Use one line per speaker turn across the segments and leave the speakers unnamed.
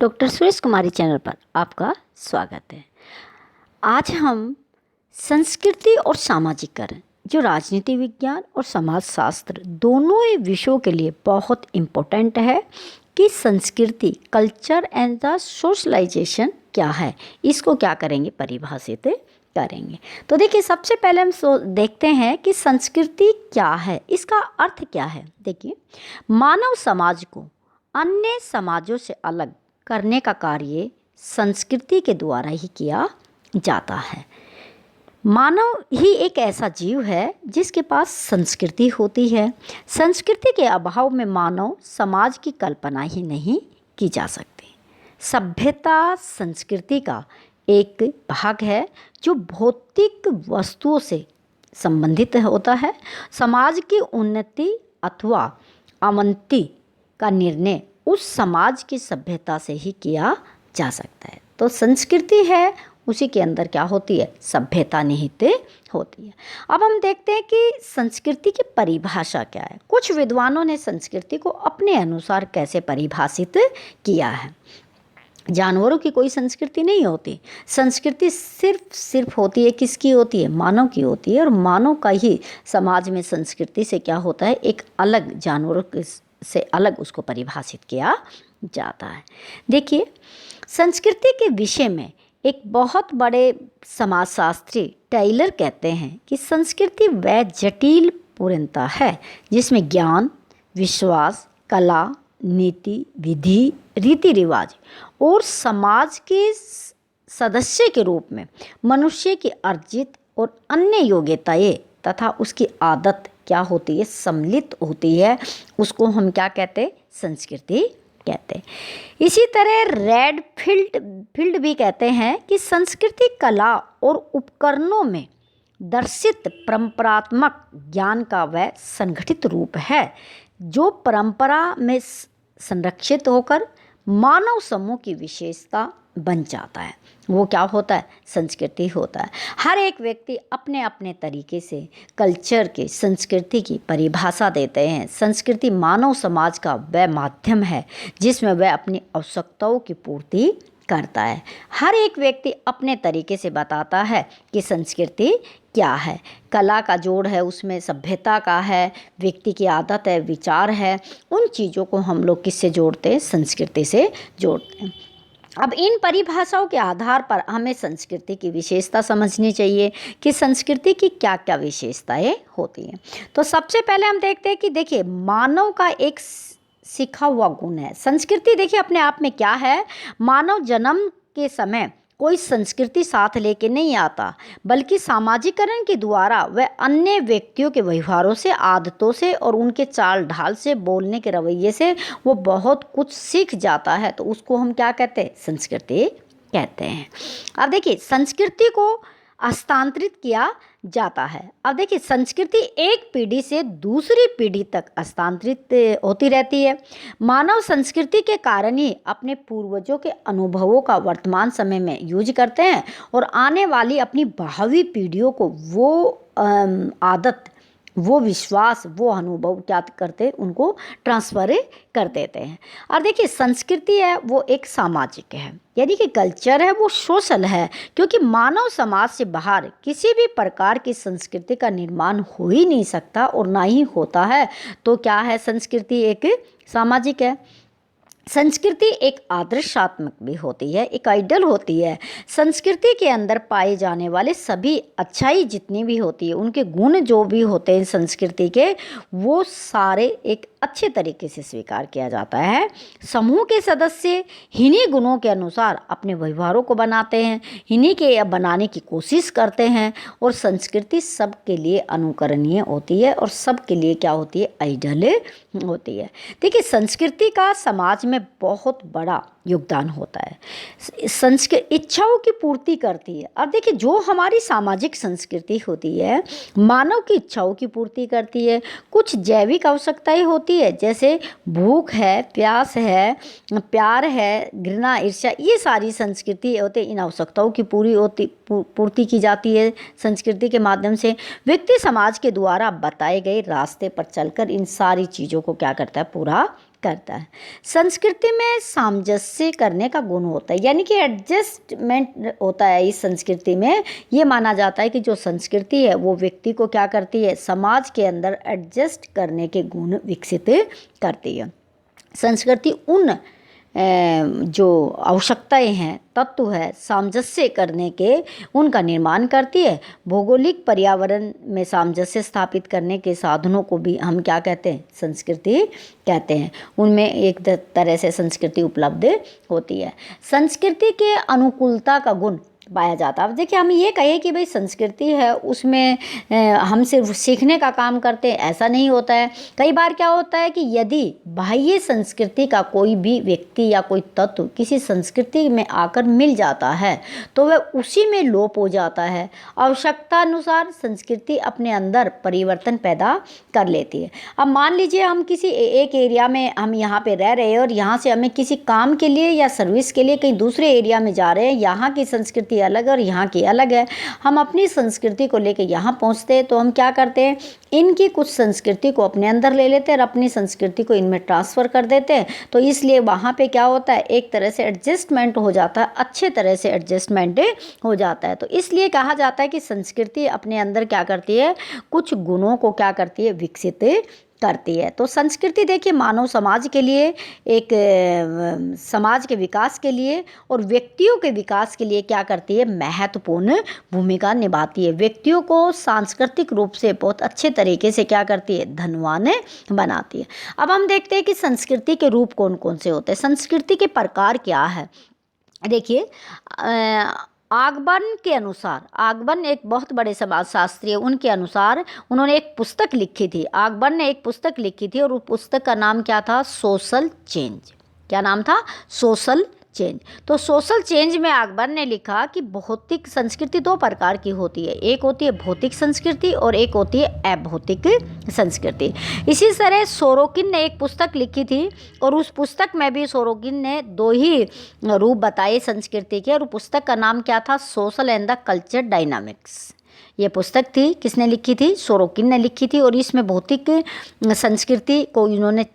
Doctor Suresh कुमारी channel पर आपका स्वागत है। आज हम संस्कृति और सामाजिकरण, जो राजनीति विज्ञान और समाजशास्त्र दोनों ही विषयों के लिए बहुत इम्पोर्टेंट है कि संस्कृति, कल्चर एंड द सोशलाइजेशन क्या है, इसको क्या करेंगे, परिभाषित करेंगे। तो देखिए, सबसे पहले हम देखते हैं कि संस्कृति क्या है, इसका अर्थ क्या है। देखिए, मानव समाज को अन्य समाजों से अलग करने का कार्य संस्कृति के द्वारा ही किया जाता है। मानव ही एक ऐसा जीव है जिसके पास संस्कृति होती है। संस्कृति के अभाव में मानव समाज की कल्पना ही नहीं की जा सकती। सभ्यता संस्कृति का एक भाग है जो भौतिक वस्तुओं से संबंधित होता है। समाज की उन्नति अथवा अवनति का निर्णय उस समाज की सभ्यता से ही किया जा सकता है। तो संस्कृति है, उसी के अंदर क्या होती है, सभ्यता निहित होती है। अब हम देखते हैं कि संस्कृति की परिभाषा क्या है। कुछ विद्वानों ने संस्कृति को अपने अनुसार कैसे परिभाषित किया है। जानवरों की कोई संस्कृति नहीं होती। संस्कृति सिर्फ होती है, किसकी होती है, मानव की होती है। और मानव का ही समाज में संस्कृति से क्या होता है, एक अलग, जानवरों से अलग उसको परिभाषित किया जाता है। देखिए, संस्कृति के विषय में एक बहुत बड़े समाजशास्त्री टेलर कहते हैं कि संस्कृति वह जटिल पूर्णता है जिसमें ज्ञान, विश्वास, कला, नीति, विधि, रीति रिवाज और समाज के सदस्य के रूप में मनुष्य की अर्जित और अन्य योग्यताएं तथा उसकी आदत क्या होती है, सम्मिलित होती है। उसको हम क्या कहते हैं, संस्कृति कहते हैं। इसी तरह रेडफील्ड भी कहते हैं कि संस्कृति कला और उपकरणों में दर्शित परंपरात्मक ज्ञान का वह संगठित रूप है जो परंपरा में संरक्षित होकर मानव समूह की विशेषता बन जाता है। वो क्या होता है, संस्कृति होता है। हर एक व्यक्ति अपने अपने तरीके से कल्चर के, संस्कृति की परिभाषा देते हैं। संस्कृति मानव समाज का वह माध्यम है जिसमें वह अपनी आवश्यकताओं की पूर्ति करता है। हर एक व्यक्ति अपने तरीके से बताता है कि संस्कृति क्या है। कला का जोड़ है, उसमें सभ्यता का है, व्यक्ति की आदत है, विचार है। उन चीज़ों को हम लोग किससे जोड़ते हैं, संस्कृति से जोड़ते हैं। अब इन परिभाषाओं के आधार पर हमें संस्कृति की विशेषता समझनी चाहिए कि संस्कृति की क्या क्या विशेषताएं होती हैं। तो सबसे पहले हम देखते हैं कि देखिए, मानव का एक सीखा हुआ गुण है। संस्कृति देखिए अपने आप में क्या है, मानव जन्म के समय कोई संस्कृति साथ लेके नहीं आता, बल्कि सामाजिकरण के द्वारा वह अन्य व्यक्तियों के व्यवहारों से, आदतों से और उनके चाल ढाल से, बोलने के रवैये से वो बहुत कुछ सीख जाता है। तो उसको हम क्या कहते हैं, संस्कृति कहते हैं। अब देखिए, संस्कृति को हस्तांतरित किया जाता है। अब देखिए, संस्कृति एक पीढ़ी से दूसरी पीढ़ी तक हस्तांतरित होती रहती है। मानव संस्कृति के कारण ही अपने पूर्वजों के अनुभवों का वर्तमान समय में यूज करते हैं और आने वाली अपनी भावी पीढ़ियों को वो आदत, वो विश्वास, वो अनुभव क्या करते हैं, उनको ट्रांसफ़र कर देते हैं। और देखिए, संस्कृति है वो एक सामाजिक है, यानी कि कल्चर है वो सोशल है, क्योंकि मानव समाज से बाहर किसी भी प्रकार की संस्कृति का निर्माण हो ही नहीं सकता और ना ही होता है। तो क्या है, संस्कृति एक सामाजिक है। संस्कृति एक आदर्शात्मक भी होती है, एक आइडल होती है। संस्कृति के अंदर पाए जाने वाले सभी अच्छाई जितनी भी होती है, उनके गुण जो भी होते हैं संस्कृति के, वो सारे एक अच्छे तरीके से स्वीकार किया जाता है। समूह के सदस्य इन्हीं गुणों के अनुसार अपने व्यवहारों को बनाते हैं, इन्हीं के बनाने की कोशिश करते हैं और संस्कृति सबके लिए अनुकरणीय होती है और सबके लिए क्या होती है, आइडल होती है। देखिए, संस्कृति का समाज में बहुत बड़ा योगदान होता है। संस्कृति इच्छाओं की पूर्ति करती है। अब देखिए, जो हमारी सामाजिक संस्कृति होती है, मानव की इच्छाओं की पूर्ति करती है। कुछ जैविक आवश्यकताएं होती है, जैसे भूख है, प्यास है, प्यार है, घृणा, ईर्ष्या, ये सारी संस्कृति होते, इन आवश्यकताओं की पूर्ति की जाती है संस्कृति के माध्यम से। व्यक्ति समाज के द्वारा बताए गए रास्ते पर चलकर इन सारी चीज़ों को क्या करता है, पूरा करता है। संस्कृति में सामंजस्य करने का गुण होता है, यानी कि एडजस्टमेंट होता है इस संस्कृति में। ये माना जाता है कि जो संस्कृति है वो व्यक्ति को क्या करती है, समाज के अंदर एडजस्ट करने के गुण विकसित करती है। संस्कृति उन जो आवश्यकताएं हैं, तत्व है सामंजस्य करने के, उनका निर्माण करती है। भौगोलिक पर्यावरण में सामंजस्य स्थापित करने के साधनों को भी हम क्या कहते हैं, संस्कृति कहते हैं। उनमें एक तरह से संस्कृति उपलब्ध होती है। संस्कृति के अनुकूलता का गुण पाया जाता है। अब देखिए, हम ये कहें कि भाई संस्कृति है उसमें हम सिर्फ सीखने का काम करते हैं, ऐसा नहीं होता है। कई बार क्या होता है कि यदि बाह्य संस्कृति का कोई भी व्यक्ति या कोई तत्व किसी संस्कृति में आकर मिल जाता है तो वह उसी में लोप हो जाता है। आवश्यकता अनुसार संस्कृति अपने अंदर परिवर्तन पैदा कर लेती है। अब मान लीजिए हम किसी एक एरिया में हम यहाँ पे रह रहे हैं और यहाँ से हमें किसी काम के लिए या सर्विस के लिए कहीं दूसरे एरिया में जा रहे हैं। यहाँ की संस्कृति अलग और यहाँ की अलग है। हम अपनी संस्कृति को लेकर यहाँ पहुँचते हैं तो हम क्या करते हैं, इनकी कुछ संस्कृति को अपने अंदर ले लेते हैं और अपनी संस्कृति को इनमें ट्रांसफ़र कर देते हैं। तो इसलिए वहाँ पे क्या होता है, एक तरह से एडजस्टमेंट हो जाता है, अच्छे तरह से एडजस्टमेंट हो जाता है। तो इसलिए कहा जाता है कि संस्कृति अपने अंदर क्या करती है, कुछ गुणों को क्या करती है, विकसित करती है। तो संस्कृति देखिए मानव समाज के लिए, एक समाज के विकास के लिए और व्यक्तियों के विकास के लिए क्या करती है, महत्वपूर्ण भूमिका निभाती है। व्यक्तियों को सांस्कृतिक रूप से बहुत अच्छे तरीके से क्या करती है, धनवान बनाती है। अब हम देखते हैं कि संस्कृति के रूप कौन कौन से होते हैं, संस्कृति के प्रकार क्या है। देखिए, आगबन के अनुसार, आगबन एक बहुत बड़े समाजशास्त्री है, उनके अनुसार उन्होंने एक पुस्तक लिखी थी। आगबन ने एक पुस्तक लिखी थी और उस पुस्तक का नाम क्या था, सोशल चेंज। क्या नाम था, सोशल चेंज। तो सोशल चेंज में अकबर ने लिखा कि भौतिक संस्कृति दो प्रकार की होती है, एक होती है भौतिक संस्कृति और एक होती है अभौतिक संस्कृति। इसी तरह सोरोकिन ने एक पुस्तक लिखी थी और उस पुस्तक में भी सोरोकिन ने दो ही रूप बताए संस्कृति के, और पुस्तक का नाम क्या था, social and the culture dynamics. ये पुस्तक थी, किसने लिखी थी, सोरोकिन ने लिखी थी। और इसमें भौतिक संस्कृति को इन्होंने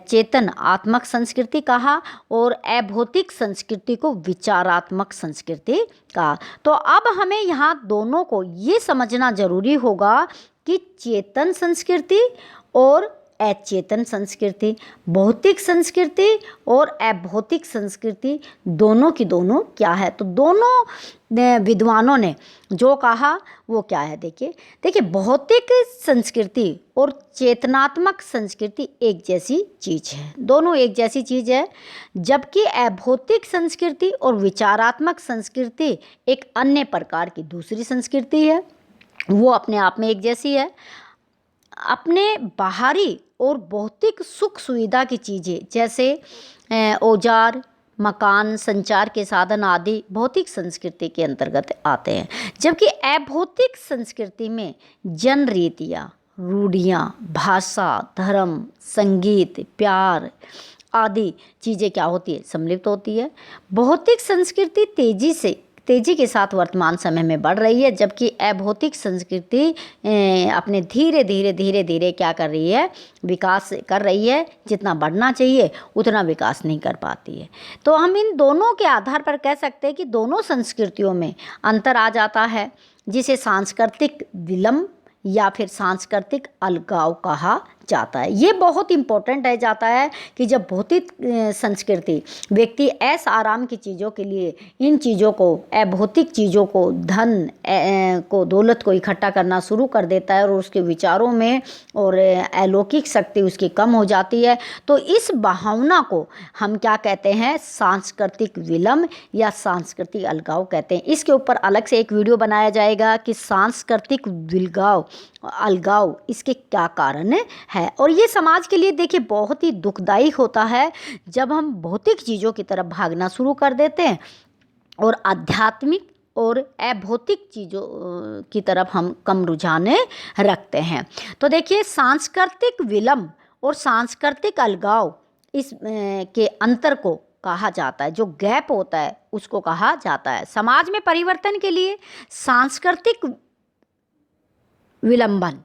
चेतनात्मक संस्कृति कहा और अभौतिक संस्कृति को विचारात्मक संस्कृति कहा। तो अब हमें यहाँ दोनों को ये समझना जरूरी होगा कि चेतन संस्कृति और अचेतन संस्कृति, भौतिक संस्कृति और अभौतिक संस्कृति दोनों की दोनों क्या है। तो दोनों विद्वानों ने जो कहा वो क्या है, देखिए भौतिक संस्कृति और चेतनात्मक संस्कृति एक जैसी चीज़ है, दोनों एक जैसी चीज़ है, जबकि अभौतिक संस्कृति और विचारात्मक संस्कृति एक अन्य प्रकार की दूसरी संस्कृति है, वो अपने आप में एक जैसी है। अपने बाहरी और भौतिक सुख सुविधा की चीज़ें जैसे औजार, मकान, संचार के साधन आदि भौतिक संस्कृति के अंतर्गत आते हैं, जबकि अभौतिक संस्कृति में जन रीतियाँ, रूढ़ियाँ, भाषा, धर्म, संगीत, प्यार आदि चीज़ें क्या होती है, सम्मिलित होती है। भौतिक संस्कृति तेजी के साथ वर्तमान समय में बढ़ रही है, जबकि अभौतिक संस्कृति अपने धीरे क्या कर रही है, विकास कर रही है। जितना बढ़ना चाहिए उतना विकास नहीं कर पाती है। तो हम इन दोनों के आधार पर कह सकते हैं कि दोनों संस्कृतियों में अंतर आ जाता है, जिसे सांस्कृतिक विलंब या फिर सांस्कृतिक अलगाव कहा जाता है। ये बहुत इम्पोर्टेंट है जाता है कि जब भौतिक संस्कृति व्यक्ति ऐश आराम की चीज़ों के लिए इन चीज़ों को, अभौतिक चीज़ों को, धन को, दौलत को इकट्ठा करना शुरू कर देता है और उसके विचारों में और अलौकिक शक्ति उसकी कम हो जाती है, तो इस भावना को हम क्या कहते हैं, सांस्कृतिक विलंब या सांस्कृतिक अलगाव कहते हैं। इसके ऊपर अलग से एक वीडियो बनाया जाएगा कि सांस्कृतिक अलगाव इसके क्या कारण है। और ये समाज के लिए देखिए बहुत ही दुखदायी होता है जब हम भौतिक चीज़ों की तरफ भागना शुरू कर देते हैं और आध्यात्मिक और अभौतिक चीज़ों की तरफ हम कम रुझान रखते हैं। तो देखिए सांस्कृतिक विलंब और सांस्कृतिक अलगाव इस के अंतर को कहा जाता है, जो गैप होता है उसको कहा जाता है। समाज में परिवर्तन के लिए सांस्कृतिक विलंबन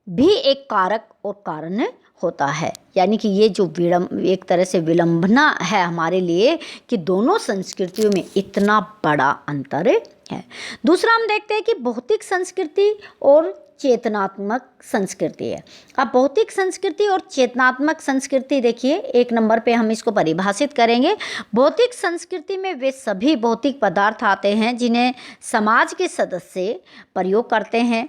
भी एक कारक और कारण होता है। यानी कि ये जो एक तरह से विडंबना है हमारे लिए कि दोनों संस्कृतियों में इतना बड़ा अंतर है। दूसरा हम देखते हैं कि भौतिक संस्कृति और चेतनात्मक संस्कृति है। अब भौतिक संस्कृति और चेतनात्मक संस्कृति देखिए, एक नंबर पे हम इसको परिभाषित करेंगे। भौतिक संस्कृति में वे सभी भौतिक पदार्थ आते हैं जिन्हें समाज के सदस्य प्रयोग करते हैं।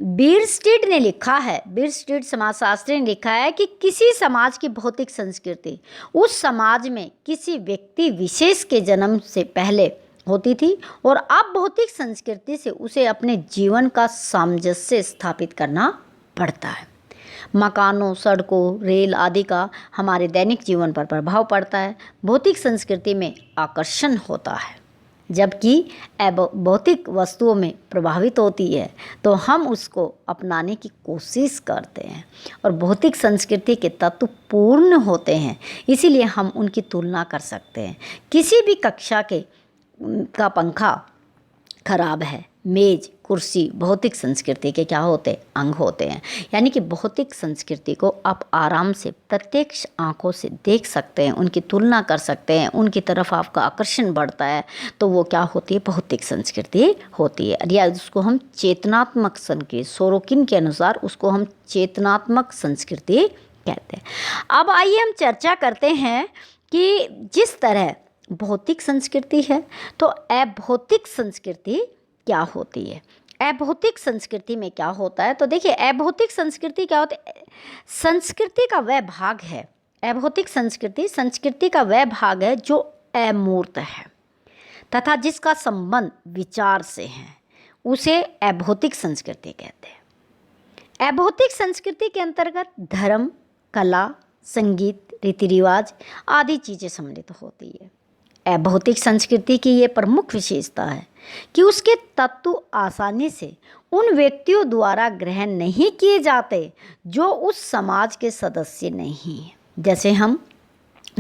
बीरस्टीड ने लिखा है, बीरस्टीड समाजशास्त्री ने लिखा है कि किसी समाज की भौतिक संस्कृति उस समाज में किसी व्यक्ति विशेष के जन्म से पहले होती थी और अब भौतिक संस्कृति से उसे अपने जीवन का सामंजस्य स्थापित करना पड़ता है। मकानों, सड़कों, रेल आदि का हमारे दैनिक जीवन पर प्रभाव पड़ता है। भौतिक संस्कृति में आकर्षण होता है, जबकि भौतिक वस्तुओं में प्रभावित होती है तो हम उसको अपनाने की कोशिश करते हैं। और भौतिक संस्कृति के तत्व पूर्ण होते हैं, इसीलिए हम उनकी तुलना कर सकते हैं। किसी भी कक्षा का पंखा खराब है, मेज, कुर्सी भौतिक संस्कृति के क्या होते हैं? अंग होते हैं। यानी कि भौतिक संस्कृति को आप आराम से प्रत्यक्ष आंखों से देख सकते हैं, उनकी तुलना कर सकते हैं, उनकी तरफ आपका आकर्षण बढ़ता है, तो वो क्या होती है? भौतिक संस्कृति होती है। या उसको हम चेतनात्मक संस्कृति, सोरोकिन के अनुसार उसको हम चेतनात्मक संस्कृति कहते हैं। अब आइए हम चर्चा करते हैं कि जिस तरह भौतिक संस्कृति है तो अभौतिक संस्कृति क्या होती है। अभौतिक संस्कृति में क्या होता है? तो देखिए, अभौतिक संस्कृति क्या होती है? संस्कृति का वह भाग है, अभौतिक संस्कृति संस्कृति का वह भाग है जो अमूर्त है तथा जिसका संबंध विचार से है, उसे अभौतिक संस्कृति कहते हैं। अभौतिक संस्कृति के अंतर्गत धर्म, कला, संगीत, रीति रिवाज आदि चीज़ें सम्मिलित होती है। अभौतिक संस्कृति की ये प्रमुख विशेषता है कि उसके तत्व आसानी से उन व्यक्तियों द्वारा ग्रहण नहीं किए जाते जो उस समाज के सदस्य नहीं हैं। जैसे हम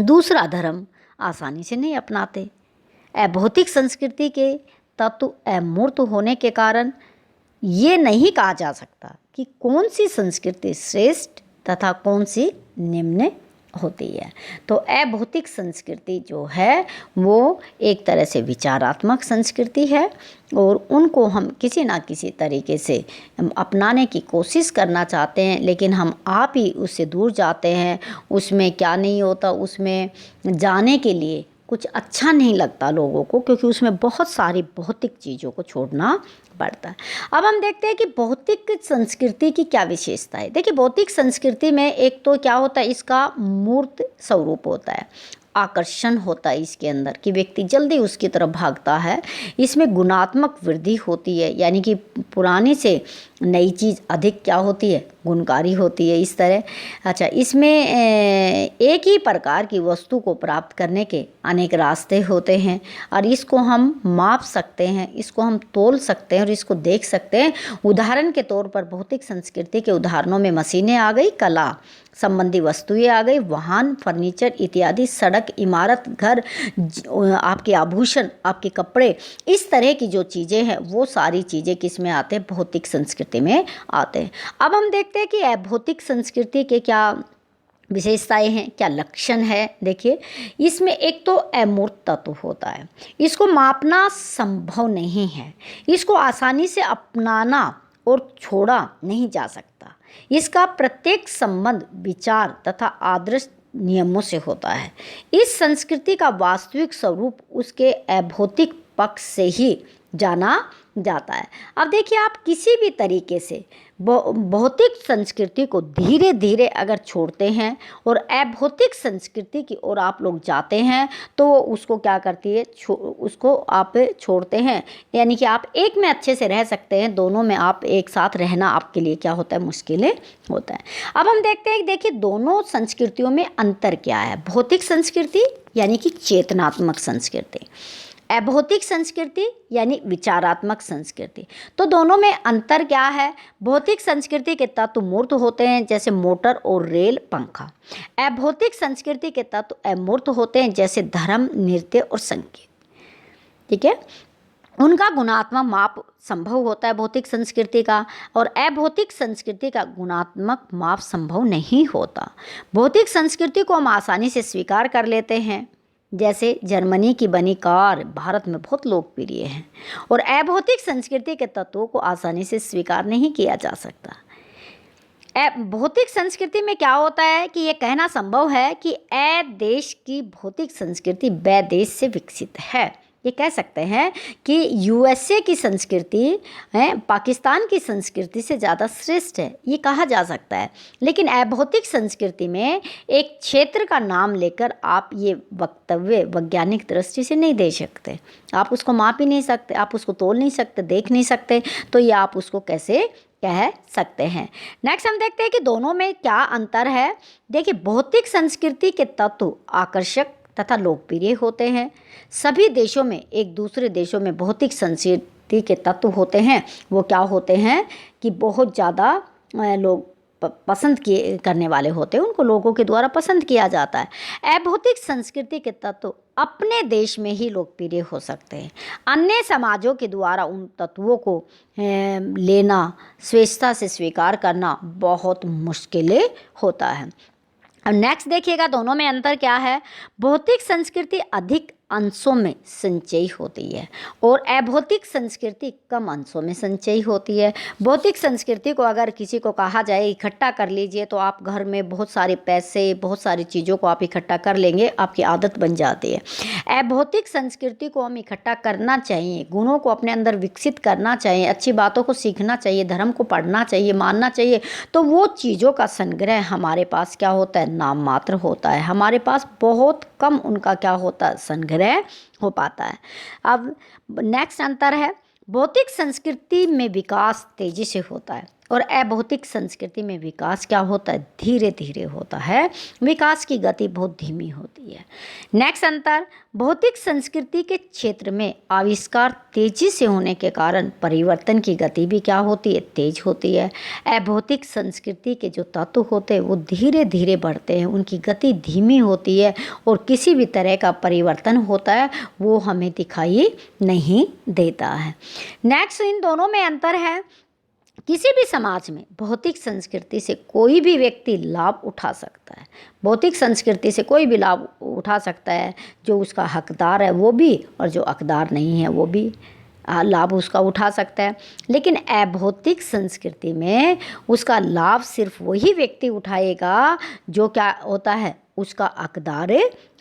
दूसरा धर्म आसानी से नहीं अपनाते। अभौतिक संस्कृति के तत्व अमूर्त होने के कारण ये नहीं कहा जा सकता कि कौन सी संस्कृति श्रेष्ठ तथा कौन सी निम्न होती है। तो अभौतिक संस्कृति जो है वो एक तरह से विचारात्मक संस्कृति है और उनको हम किसी ना किसी तरीके से अपनाने की कोशिश करना चाहते हैं, लेकिन हम आप ही उससे दूर जाते हैं। उसमें क्या नहीं होता, उसमें जाने के लिए कुछ अच्छा नहीं लगता लोगों को, क्योंकि उसमें बहुत सारी भौतिक चीज़ों को छोड़ना पड़ता है। अब हम देखते हैं कि भौतिक संस्कृति की क्या विशेषता है। देखिए, भौतिक संस्कृति में एक तो क्या होता है, इसका मूर्त स्वरूप होता है, आकर्षण होता है इसके अंदर कि व्यक्ति जल्दी उसकी तरफ भागता है। इसमें गुणात्मक वृद्धि होती है, यानी कि पुरानी से नई चीज़ अधिक क्या होती है? गुणकारी होती है, इस तरह। अच्छा, इसमें एक ही प्रकार की वस्तु को प्राप्त करने के अनेक रास्ते होते हैं और इसको हम माप सकते हैं, इसको हम तोल सकते हैं और इसको देख सकते हैं। उदाहरण के तौर पर भौतिक संस्कृति के उदाहरणों में मशीनें आ गई, कला संबंधी वस्तुएं आ गई, वाहन, फर्नीचर इत्यादि, सड़क, इमारत, घर, आपके आभूषण, आपके कपड़े, इस तरह की जो चीज़ें हैं वो सारी चीज़ें किस में आते हैं? भौतिक संस्कृति में आते हैं। अब हम देखते हैं कि अभौतिक संस्कृति के क्या विशेषताएं हैं, क्या लक्षण है। देखिए, इसमें एक तो अमूर्त तत्व होता है, इसको मापना संभव नहीं है, इसको आसानी से अपनाना और छोड़ा नहीं जा सकता। इसका प्रत्येक संबंध विचार तथा आदर्श नियमों से होता है। इस संस्कृति का वास्तविक स्वरूप उसके अभौतिक पक्ष से ही जाना जाता है। अब देखिए, आप किसी भी तरीके से भौतिक संस्कृति को धीरे धीरे अगर छोड़ते हैं और अभौतिक संस्कृति की ओर आप लोग जाते हैं तो उसको क्या करती है? उसको आप छोड़ते हैं, यानी कि आप एक में अच्छे से रह सकते हैं, दोनों में आप एक साथ रहना आपके लिए क्या होता है? मुश्किलें होता है। अब हम देखते हैं, देखिए दोनों संस्कृतियों में अंतर क्या है। भौतिक संस्कृति यानी कि चेतनात्मक संस्कृति, अभौतिक संस्कृति यानी विचारात्मक संस्कृति। तो दोनों में अंतर क्या है? भौतिक संस्कृति के तत्व मूर्त होते हैं, जैसे मोटर और रेल, पंखा। अभौतिक संस्कृति के तत्व अमूर्त होते हैं, जैसे धर्म, नृत्य और संगीत। ठीक है। उनका गुणात्मक माप संभव होता है भौतिक संस्कृति का, और अभौतिक संस्कृति का गुणात्मक माप संभव नहीं होता। भौतिक संस्कृति को हम आसानी से स्वीकार कर लेते हैं, जैसे जर्मनी की बनी कार भारत में बहुत लोकप्रिय है, और अभौतिक संस्कृति के तत्वों को आसानी से स्वीकार नहीं किया जा सकता। भौतिक संस्कृति में क्या होता है कि ये कहना संभव है कि ए देश की भौतिक संस्कृति ब देश से विकसित है। ये कह सकते हैं कि यूएसए की संस्कृति पाकिस्तान की संस्कृति से ज़्यादा श्रेष्ठ है, ये कहा जा सकता है। लेकिन अभौतिक संस्कृति में एक क्षेत्र का नाम लेकर आप ये वक्तव्य वैज्ञानिक दृष्टि से नहीं दे सकते। आप उसको माप ही नहीं सकते, आप उसको तोल नहीं सकते, देख नहीं सकते, तो ये आप उसको कैसे कह सकते हैं। नेक्स्ट हम देखते हैं कि दोनों में क्या अंतर है। देखिए, भौतिक संस्कृति के तत्व आकर्षक तथा लोकप्रिय होते हैं। सभी देशों में एक दूसरे देशों में भौतिक संस्कृति के तत्व होते हैं, वो क्या होते हैं कि बहुत ज़्यादा लोग पसंद किए करने वाले होते हैं, उनको लोगों के द्वारा पसंद किया जाता है। अभौतिक संस्कृति के तत्व अपने देश में ही लोकप्रिय हो सकते हैं, अन्य समाजों के द्वारा उन तत्वों को लेना, स्वेच्छा से स्वीकार करना बहुत मुश्किल होता है। अब नेक्स्ट देखिएगा, दोनों में अंतर क्या है। भौतिक संस्कृति अधिक अंशों में संचयी होती है और अभौतिक संस्कृति कम अंशों में संचयी होती है। भौतिक संस्कृति को अगर किसी को कहा जाए इकट्ठा कर लीजिए, तो आप घर में बहुत सारे पैसे, बहुत सारी चीज़ों को आप इकट्ठा कर लेंगे, आपकी आदत बन जाती है। अभौतिक संस्कृति को हम इकट्ठा करना चाहिए, गुणों को अपने अंदर विकसित करना चाहिए, अच्छी बातों को सीखना चाहिए, धर्म को पढ़ना चाहिए, मानना चाहिए, तो वो चीज़ों का संग्रह हमारे पास क्या होता है, नाम मात्र होता है। हमारे पास बहुत कम उनका क्या होता है, संग्रह हो पाता है। अब नेक्स्ट अंतर है, भौतिक संस्कृति में विकास तेजी से होता है और अभौतिक संस्कृति में विकास क्या होता है, धीरे धीरे होता है, विकास की गति बहुत धीमी होती है। नेक्स्ट अंतर, भौतिक संस्कृति के क्षेत्र में आविष्कार तेजी से होने के कारण परिवर्तन की गति भी क्या होती है, तेज होती है। अभौतिक संस्कृति के जो तत्व होते हैं वो धीरे धीरे बढ़ते हैं, उनकी गति धीमी होती है और किसी भी तरह का परिवर्तन होता है वो हमें दिखाई नहीं देता है। नेक्स्ट, इन दोनों में अंतर है, किसी भी समाज में भौतिक संस्कृति से कोई भी व्यक्ति लाभ उठा सकता है, भौतिक संस्कृति से कोई भी लाभ उठा सकता है, जो उसका हकदार है वो भी और जो हकदार नहीं है वो भी लाभ उसका उठा सकता है। लेकिन अभौतिक संस्कृति में उसका लाभ सिर्फ वही व्यक्ति उठाएगा जो क्या होता है, उसका हकदार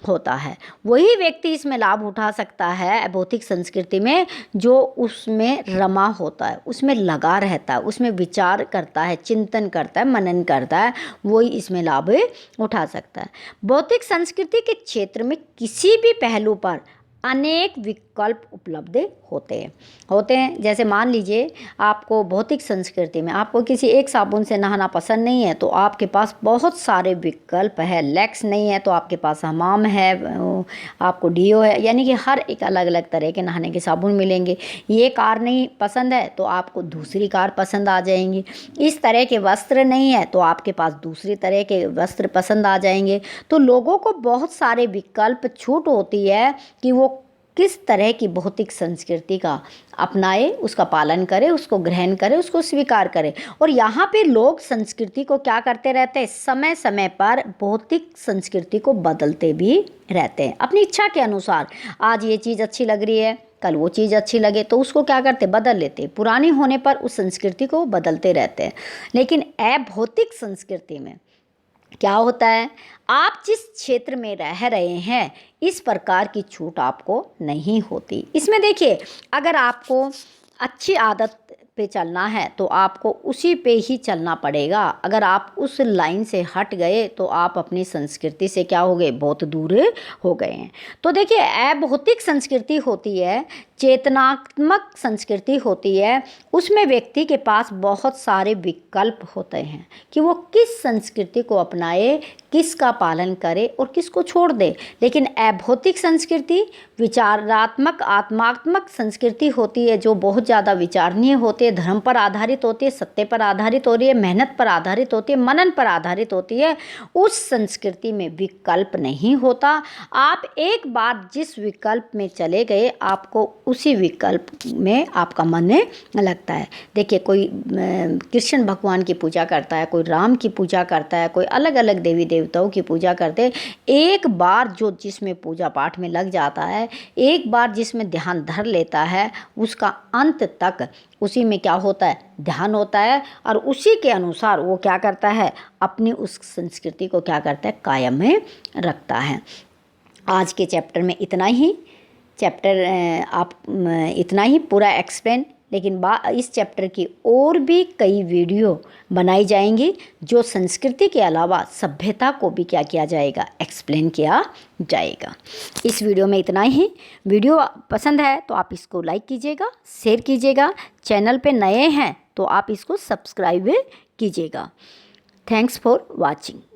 होता है। वही व्यक्ति इसमें लाभ उठा सकता है अभौतिक संस्कृति में जो उसमें रमा होता है, उसमें लगा रहता है, उसमें विचार करता है, चिंतन करता है, मनन करता है, वही इसमें लाभ उठा सकता है। भौतिक संस्कृति के क्षेत्र में किसी भी पहलू पर अनेक विकल्प उपलब्ध होते हैं। जैसे मान लीजिए आपको भौतिक संस्कृति में आपको किसी एक साबुन से नहाना पसंद नहीं है, तो आपके पास बहुत सारे विकल्प है। लैक्स नहीं है तो आपके पास हमाम है, आपको डीओ है, यानी कि हर एक अलग अलग तरह के नहाने के साबुन मिलेंगे। ये कार नहीं पसंद है तो आपको दूसरी कार पसंद आ जाएंगी। इस तरह के वस्त्र नहीं है तो आपके पास दूसरी तरह के वस्त्र पसंद आ जाएंगे। तो लोगों को बहुत सारे विकल्प छूट होती है कि वो किस तरह की भौतिक संस्कृति का अपनाए, उसका पालन करे, उसको ग्रहण करे, उसको स्वीकार करे। और यहाँ पे लोग संस्कृति को क्या करते रहते हैं, समय समय पर भौतिक संस्कृति को बदलते भी रहते हैं अपनी इच्छा के अनुसार। आज ये चीज़ अच्छी लग रही है, कल वो चीज़ अच्छी लगे तो उसको क्या करते, बदल लेते। पुरानी होने पर उस संस्कृति को बदलते रहते हैं। लेकिन अभौतिक संस्कृति में क्या होता है, आप जिस क्षेत्र में रह रहे हैं इस प्रकार की छूट आपको नहीं होती। इसमें देखिए, अगर आपको अच्छी आदत पे चलना है तो आपको उसी पे ही चलना पड़ेगा। अगर आप उस लाइन से हट गए तो आप अपनी संस्कृति से क्या हो गए, बहुत दूर हो गए हैं। तो देखिए, अभौतिक संस्कृति होती है, चेतनात्मक संस्कृति होती है, उसमें व्यक्ति के पास बहुत सारे विकल्प होते हैं कि वो किस संस्कृति को अपनाए, किसका पालन करे और किसको छोड़ दे। लेकिन अभौतिक संस्कृति विचारात्मक आत्मात्मक संस्कृति होती है, जो बहुत ज़्यादा विचारणीय होती है, धर्म पर आधारित होती है, सत्य पर आधारित होती है, मेहनत पर आधारित होती है, मनन पर आधारित होती है। उस संस्कृति में विकल्प नहीं होता। आप एक बार जिस विकल्प में चले गए, आपको उसी विकल्प में आपका मन लगता है। देखिए, कोई कृष्ण भगवान की पूजा करता है, कोई राम की पूजा करता है, कोई अलग अलग देवी देवताओं की पूजा करते हैं। एक बार जो जिसमें पूजा पाठ में लग जाता है, एक बार जिसमें ध्यान धर लेता है, उसका अंत तक उसी में क्या होता है, ध्यान होता है, और उसी के अनुसार वो क्या करता है, अपनी उस संस्कृति को क्या करता है, कायम में रखता है। आज के चैप्टर में इतना ही इतना ही पूरा एक्सप्लेन, लेकिन इस चैप्टर की और भी कई वीडियो बनाई जाएंगी, जो संस्कृति के अलावा सभ्यता को भी क्या किया जाएगा, एक्सप्लेन किया जाएगा। इस वीडियो में इतना ही। वीडियो पसंद है तो आप इसको लाइक कीजिएगा, शेयर कीजिएगा। चैनल पे नए हैं तो आप इसको सब्सक्राइब कीजिएगा। Thanks for watching.